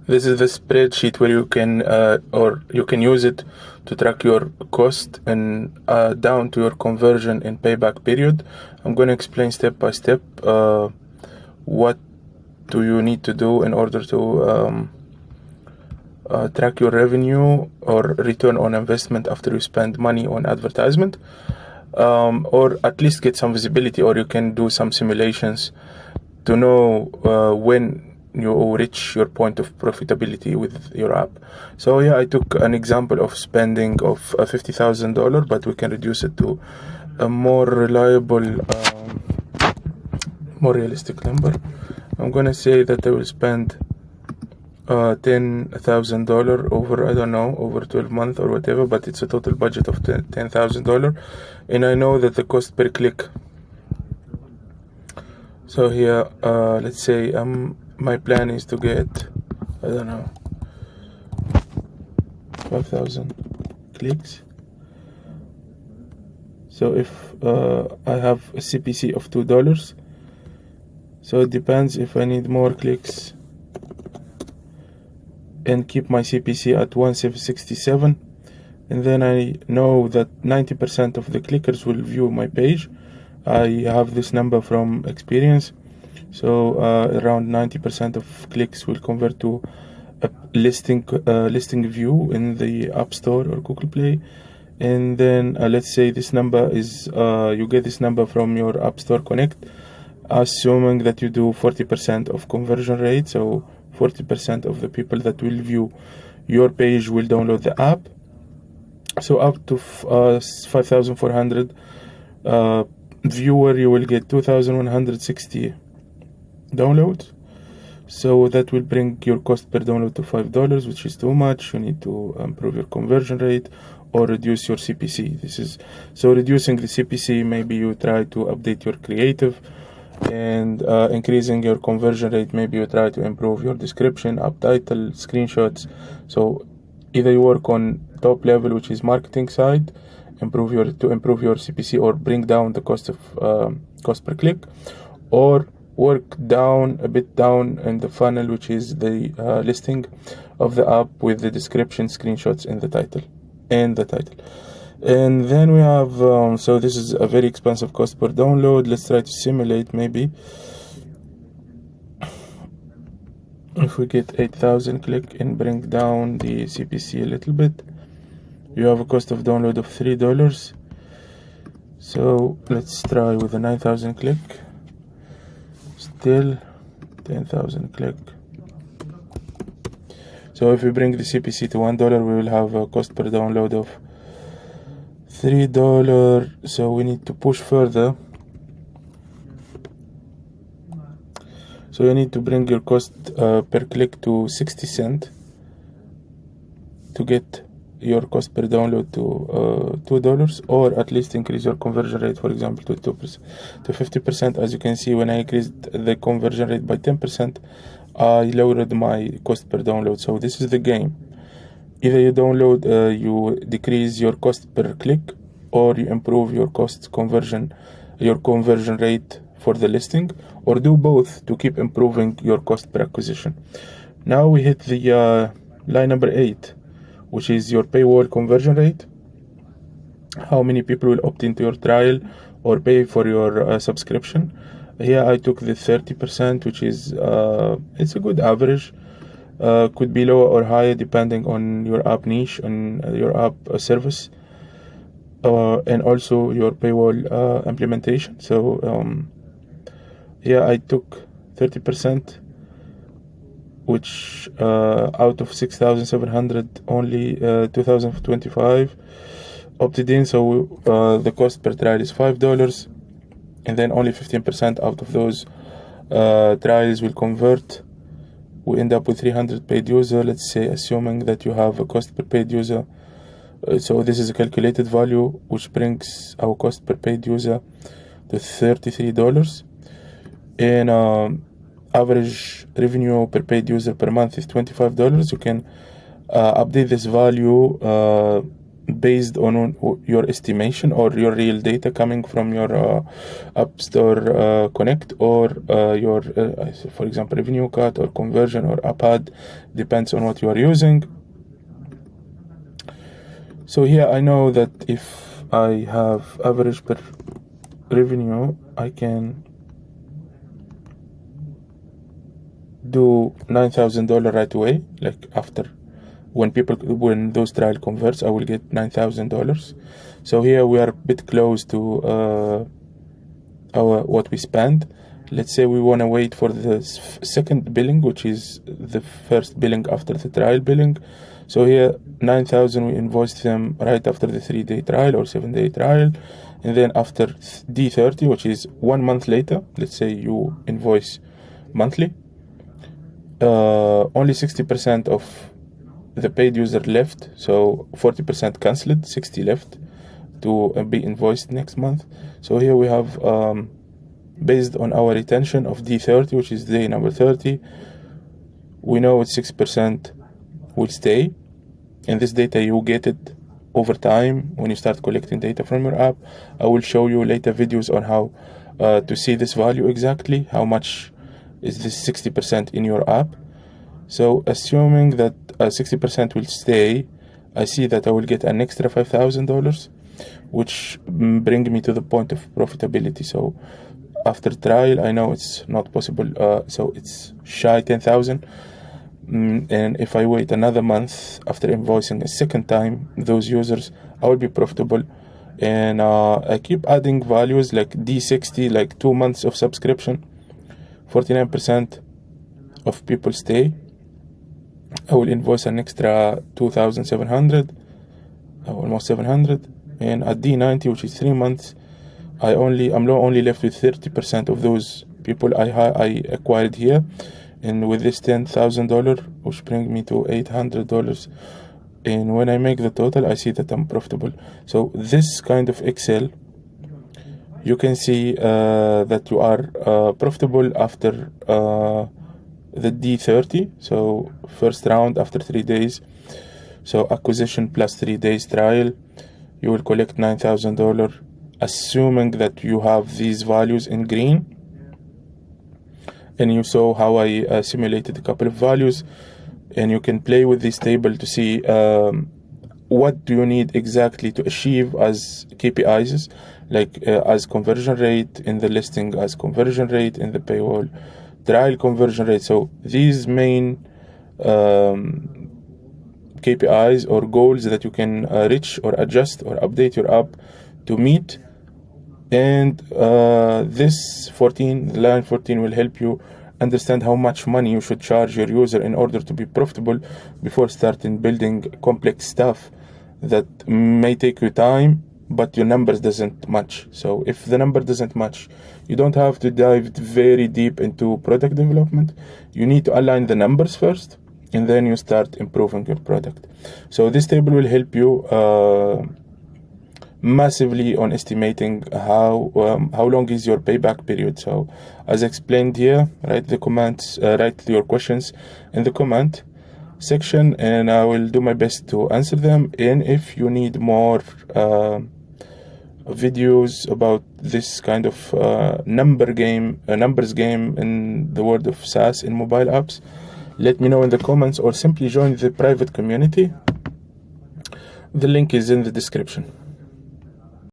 This is the spreadsheet where you can or you can use it to track your cost and down to your conversion and payback period. I'm going to explain step by step what do you need to do in order to track your revenue or return on investment after you spend money on advertisement, or at least get some visibility, or you can do some simulations to know when you reach your point of profitability with your app. So yeah, I took an example of spending of $50,000, but we can reduce it to a more reliable, more realistic number. I'm gonna say that I will spend $10,000 over, I don't know, over 12 months or whatever, but it's a total budget of $10,000, and I know that the cost per click. So here, let's say my plan is to get, I don't know, 5,000 clicks. So if I have a CPC of $2, so it depends if I need more clicks and keep my CPC at 167, and then I know that 90% of the clickers will view my page. I have this number from experience, so around 90% of clicks will convert to a listing view in the App Store or Google Play. And then let's say this number is you get this number from your App Store Connect, assuming that you do 40% of conversion rate. So 40% of the people that will view your page will download the app. So up to 5,400 viewer, you will get 2,160 downloads. So that will bring your cost per download to $5, which is too much. You need to improve your conversion rate or reduce your CPC. This is so reducing the CPC. Maybe you try to update your creative, and increasing your conversion rate. Maybe you try to improve your description, app title, screenshots. So either you work on top level, which is marketing side, improve your CPC, or bring down the cost per click, or work down a bit down in the funnel, which is the listing of the app with the description, screenshots, and the title. And then we have so this is a very expensive cost per download. Let's try to simulate. Maybe if we get 8,000 click and bring down the CPC a little bit, you have a cost of download of $3. So let's try with a 9,000 click. Still 10,000 click. So if we bring the CPC to $1, we will have a cost per download of $3. So we need to push further. So you need to bring your cost per click to 60 cents to get your cost per download to $2, or at least increase your conversion rate, for example, to 2% to 50%. As you can see, when I increased the conversion rate by 10%, I lowered my cost per download. So this is the game. Either you download, you decrease your cost per click, or you improve your conversion rate for the listing, or do both to keep improving your cost per acquisition. Now we hit the line number 8, which is your paywall conversion rate. How many people will opt into your trial or pay for your subscription? Here I took the 30%, which is it's a good average. Could be lower or higher depending on your app niche and your app service, and also your paywall implementation. So here I took 30%, which out of 6,700, only 2,025 opted in. So the cost per trial is $5, and then only 15% out of those trials will convert. We end up with 300 paid user. Let's say, assuming that you have a cost per paid user. So this is a calculated value, which brings our cost per paid user to $33. And average revenue per paid user per month is $25. You can update this value based on your estimation or your real data coming from your App Store Connect or your, for example, revenue cut or conversion or app ad, depends on what you are using. So here I know that if I have average per revenue, I can do $9,000 right away, like after when those trial converts, I will get $9,000. So here we are a bit close to our what we spend. Let's say we want to wait for the second billing, which is the first billing after the trial billing. So here 9,000 we invoiced them right after the 3-day trial or 7-day trial, and then after D30, which is 1 month later, let's say you invoice monthly, only 60% of the paid user left, so 40% cancelled, 60 left to be invoiced next month. So here we have, based on our retention of D30, which is day number 30, we know it's 6% will stay, and this data you get it over time when you start collecting data from your app. I will show you later videos on how to see this value exactly, how much is this 60% in your app. So assuming that 60% will stay, I see that I will get an extra $5,000, which bring me to the point of profitability. So after trial, I know it's not possible, so it's shy 10,000. And if I wait another month after invoicing a second time those users, I will be profitable. And I keep adding values like D60, like 2 months of subscription, 49% of people stay. I will invoice an extra 2,700, almost 700. And at D90, which is 3 months, I'm only left with 30% of those people I acquired here. And with this $10,000, which brings me to $800. And when I make the total, I see that I'm profitable. So this kind of Excel, you can see that you are profitable after the D30. So first round after 3 days. So acquisition plus 3 days trial, you will collect $9,000, assuming that you have these values in green. And you saw how I simulated a couple of values, and you can play with this table to see what do you need exactly to achieve as KPIs, like as conversion rate in the listing, as conversion rate in the paywall, trial conversion rate. So these main KPIs or goals that you can reach or adjust or update your app to meet. And this line 14 will help you understand how much money you should charge your user in order to be profitable before starting building complex stuff that may take you time, but your numbers doesn't match. So if the number doesn't match, you don't have to dive very deep into product development. You need to align the numbers first, and then you start improving your product. So this table will help you massively on estimating how long is your payback period. So as explained here, write your questions in the comment section, and I will do my best to answer them. And if you need more videos about this kind of numbers game in the world of SaaS in mobile apps, let me know in the comments, or simply join the private community. The link is in the description.